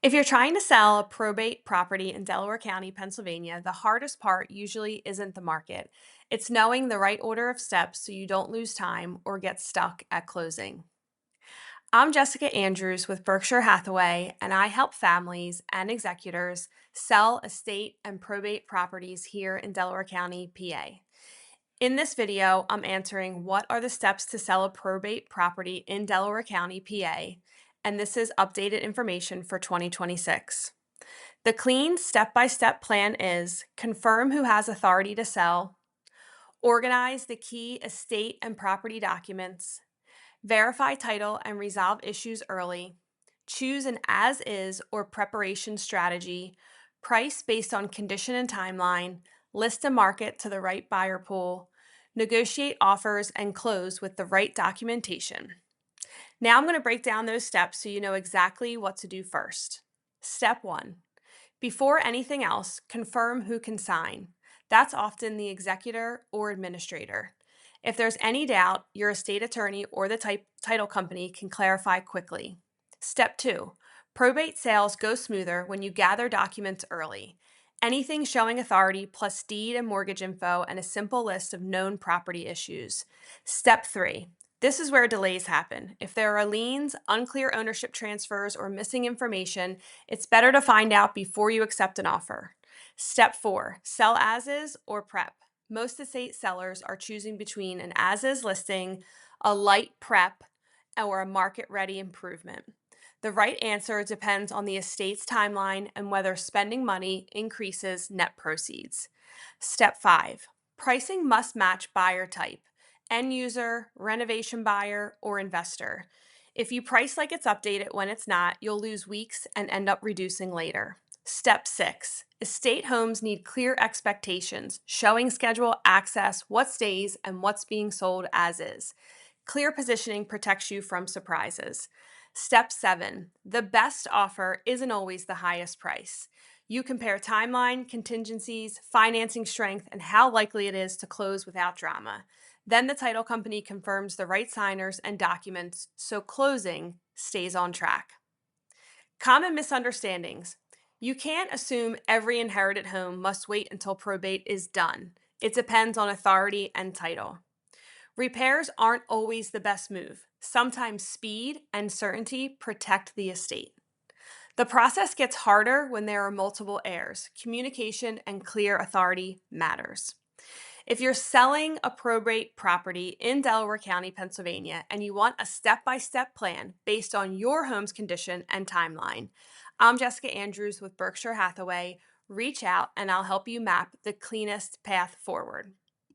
If you're trying to sell a probate property in Delaware County, Pennsylvania, the hardest part usually isn't the market. It's knowing the right order of steps so you don't lose time or get stuck at closing. I'm Jessica Andrews with Berkshire Hathaway, and I help families and executors sell estate and probate properties here in Delaware County, PA. In this video, I'm answering what are the steps to sell a probate property in Delaware County, PA, and this is updated information for 2026. The clean step-by-step plan is confirm who has authority to sell, organize the key estate and property documents, verify title and resolve issues early, choose an as-is or preparation strategy, price based on condition and timeline, list a market to the right buyer pool, negotiate offers, and close with the right documentation. Now I'm going to break down those steps so you know exactly what to do first. Step 1. Before anything else, confirm who can sign. That's often the executor or administrator. If there's any doubt, your estate attorney or the title company can clarify quickly. Step 2. Probate sales go smoother when you gather documents early. Anything showing authority plus deed and mortgage info and a simple list of known property issues. Step 3. This is where delays happen. If there are liens, unclear ownership transfers, or missing information, it's better to find out before you accept an offer. Step 4. Sell as is or prep. Most estate sellers are choosing between an as is listing, a light prep, or a market ready improvement. The right answer depends on the estate's timeline and whether spending money increases net proceeds. Step 5. Pricing must match buyer type: end user, renovation buyer, or investor. If you price like it's updated when it's not, you'll lose weeks and end up reducing later. Step 6. Estate homes need clear expectations, showing schedule, access, what stays, and what's being sold as is. Clear positioning protects you from surprises. Step 7. The best offer isn't always the highest price. You compare timeline, contingencies, financing strength, and how likely it is to close without drama. Then the title company confirms the right signers and documents so closing stays on track. Common misunderstandings. You can't assume every inherited home must wait until probate is done. It depends on authority and title. Repairs aren't always the best move. Sometimes speed and certainty protect the estate. The process gets harder when there are multiple heirs. Communication and clear authority matters. If you're selling a probate property in Delaware County, Pennsylvania, and you want a step-by-step plan based on your home's condition and timeline, I'm Jessica Andrews with Berkshire Hathaway. Reach out and I'll help you map the cleanest path forward.